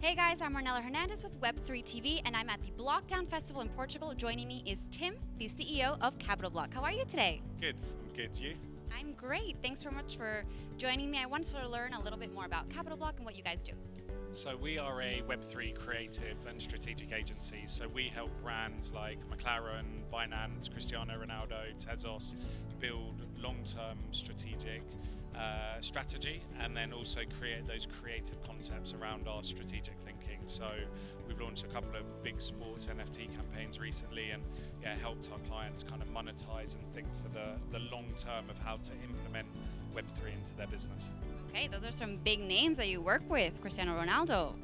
Hey guys, I'm Mangnall Hernandez with Web3 TV, and I'm at the BlockDown Festival in Portugal. Joining me is Tim, the CEO of Capital Block. How are you today? Good, I'm good. You? I'm great. Thanks so much for joining me. I wanted to learn a little bit more about Capital Block and what you guys do. So we are a Web3 creative and strategic agency. So we help brands like McLaren, Binance, Cristiano Ronaldo, Tezos build long-term strategic strategy, and then also create those creative concepts around our strategic thinking. So we've launched a couple of big sports NFT campaigns recently, and helped our clients kind of monetize and think for the long term of how to implement Web3 into their business. Okay, those are some big names that you work with, Cristiano Ronaldo.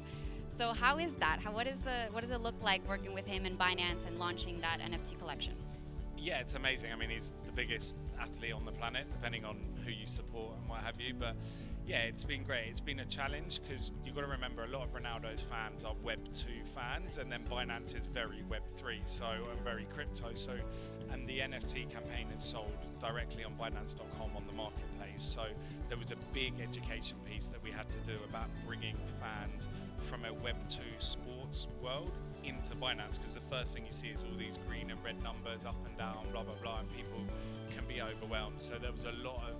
So how is that? What does it look like working with him in Binance and launching that NFT collection? Yeah, it's amazing. I mean, he's the biggest athlete on the planet, depending on who you support and what have you. But yeah, it's been great. It's been a challenge because you've got to remember a lot of Ronaldo's fans are Web 2 fans, and then Binance is very Web 3, so very crypto. And the NFT campaign is sold directly on Binance.com on the marketplace. So there was a big education piece that we had to do about bringing fans from a Web 2 sports world into Binance, because the first thing you see is all these green and red numbers up and down, blah, blah, blah, and people can be overwhelmed. So there was a lot of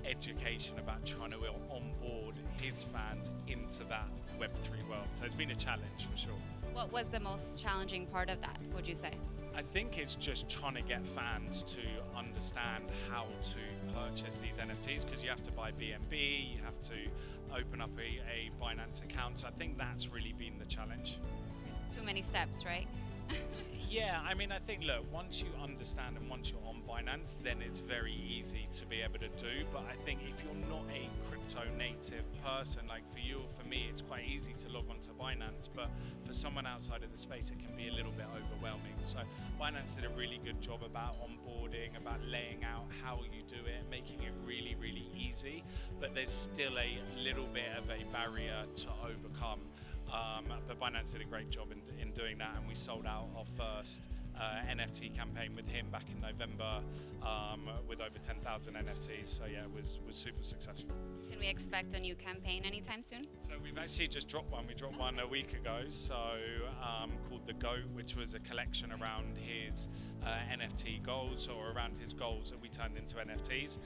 education about trying to onboard his fans into that Web3 world. So it's been a challenge for sure. What was the most challenging part of that, would you say? I think it's just trying to get fans to understand how to purchase these NFTs, because you have to buy BNB, you have to open up a Binance account. So I think that's really been the challenge. Too many steps, right? Yeah, I mean, I think, look, once you understand and once you're on Binance, then it's very easy to be able to do. But I think if you're not a crypto native person, like for you or for me, it's quite easy to log on to Binance. But for someone outside of the space, it can be a little bit overwhelming. So Binance did a really good job about onboarding, about laying out how you do it, making it really, really easy. But there's still a little bit of a barrier to overcome. But Binance did a great job in doing that, and we sold out our first NFT campaign with him back in November with over 10,000 NFTs. So yeah, it was super successful. Can we expect a new campaign anytime soon? So we've actually just dropped one. We dropped one a week ago, so called The GOAT, which was a collection around his NFT goals, or around his goals that we turned into NFTs.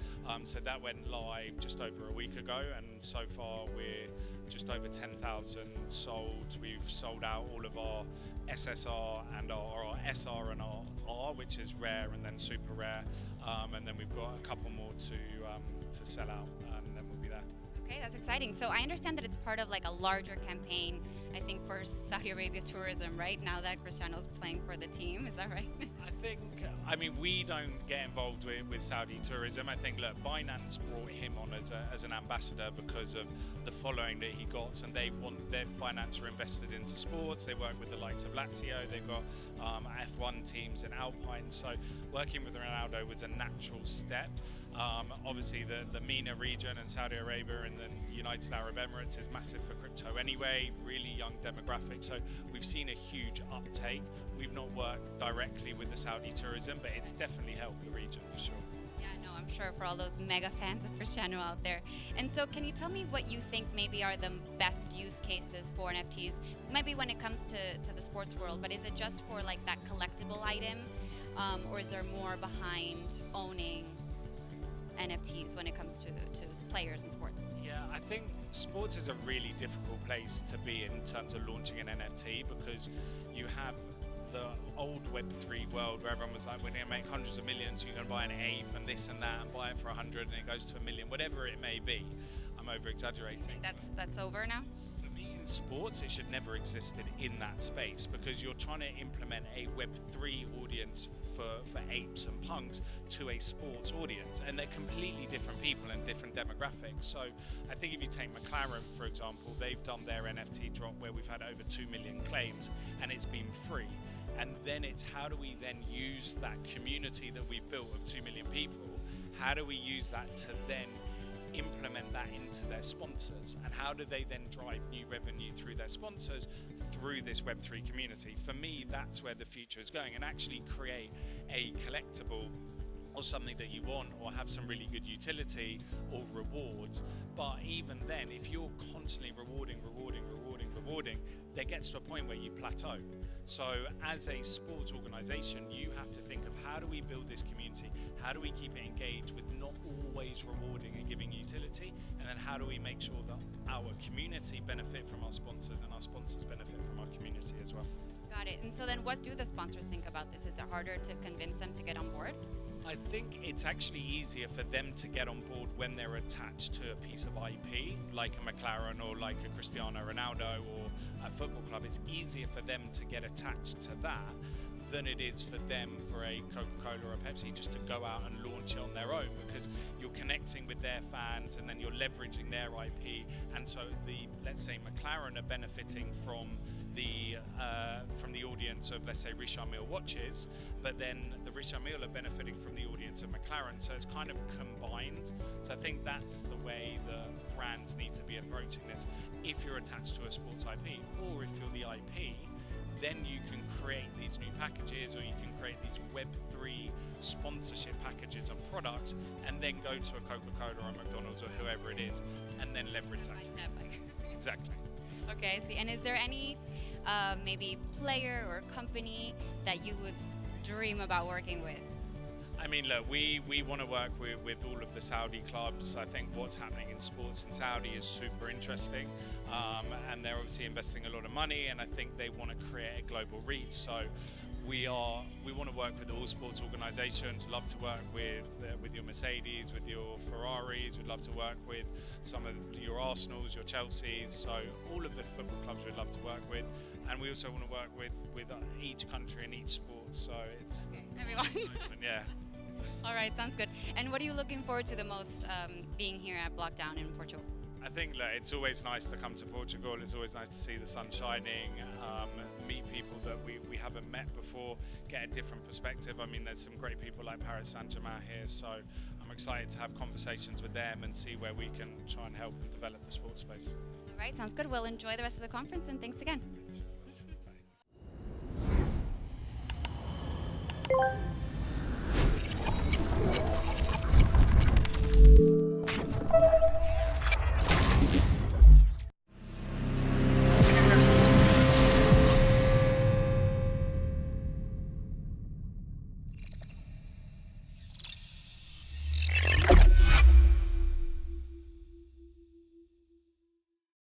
So that went live just over a week ago, and so far we're just over 10,000 sold. We've sold out all of our SSR and our SR and our R, which is rare and then super rare, and then we've got a couple more to sell out, and then we'll be there. Okay, that's exciting. So I understand that it's part of like a larger campaign, I think, for Saudi Arabia tourism, right? Now that Cristiano's playing for the team, is that right? I mean, we don't get involved with Saudi tourism. I think, look, Binance brought him on as an ambassador because of the following that he got, and Binance are invested into sports. They work with the likes of Lazio. They've got F1 teams in Alpine. So working with Ronaldo was a natural step. Obviously, the MENA region and Saudi Arabia and the United Arab Emirates is massive for crypto anyway, really young demographic. So we've seen a huge uptake. We've not worked directly with the Saudi tourism, but it's definitely helped the region for sure. Yeah, no, I'm sure for all those mega fans of Cristiano out there. And so can you tell me what you think maybe are the best use cases for NFTs? Maybe when it comes to the sports world, but is it just for like that collectible item? Or is there more behind owning NFTs when it comes to players in sports? Yeah, I think sports is a really difficult place to be in terms of launching an NFT, because you have the old Web3 world where everyone was like, we're going to make hundreds of millions, you're going to buy an ape and this and that and buy it for 100 and it goes to 1 million, whatever it may be. I'm over exaggerating. That's over now? In sports, it should never existed in that space, because you're trying to implement a Web3 audience for apes and punks to a sports audience, and they're completely different people and different demographics. So I think if you take McLaren, for example, they've done their NFT drop where we've had over 2 million claims and it's been free. And then it's how do we then use that community that we've built of 2 million people, how do we use that to then implement that into their sponsors, and how do they then drive new revenue through their sponsors through this Web3 community? For me, that's where the future is going, and actually create a collectible or something that you want, or have some really good utility or rewards. But even then, if you're constantly rewarding, there gets to a point where you plateau. So as a sports organization, you have to think of, how do we build this community? How do we keep it engaged with not always rewarding and giving utility? And then how do we make sure that our community benefit from our sponsors and our sponsors benefit from our community as well? Got it. And so then what do the sponsors think about this? Is it harder to convince them to get on board? I think it's actually easier for them to get on board when they're attached to a piece of IP, like a McLaren or like a Cristiano Ronaldo or a football club. It's easier for them to get attached to that than it is for them, for a Coca-Cola or a Pepsi, just to go out and launch it on their own, because you're connecting with their fans and then you're leveraging their IP. And so let's say McLaren are benefiting from the audience of, let's say, Richard Mille watches, but then the Richard Mille are benefiting from the audience of McLaren, so it's kind of combined. So I think that's the way that brands need to be approaching this. If you're attached to a sports IP, or if you're the IP, then you can create these new packages, or you can create these Web3 sponsorship packages and products, and then go to a Coca-Cola or a McDonald's or whoever it is, and then leverage that. Exactly. Okay, I see. And is there any maybe player or company that you would dream about working with? I mean, look, we want to work with all of the Saudi clubs. I think what's happening in sports in Saudi is super interesting, and they're obviously investing a lot of money, and I think they want to create a global reach. So we want to work with all sports organisations. Love to work with your Mercedes, with your Ferraris. We'd love to work with some of your Arsenals, your Chelseas. So all of the football clubs we'd love to work with, and we also want to work with each country and each sport. So it's everyone. Yeah. All right, sounds good. And what are you looking forward to the most being here at BlockDown in Portugal? I think it's always nice to come to Portugal. It's always nice to see the sun shining, meet people that we haven't met before, get a different perspective. I mean, there's some great people like Paris Saint-Germain here, so I'm excited to have conversations with them and see where we can try and help and develop the sports space. All right, sounds good. Well, enjoy the rest of the conference, and thanks again.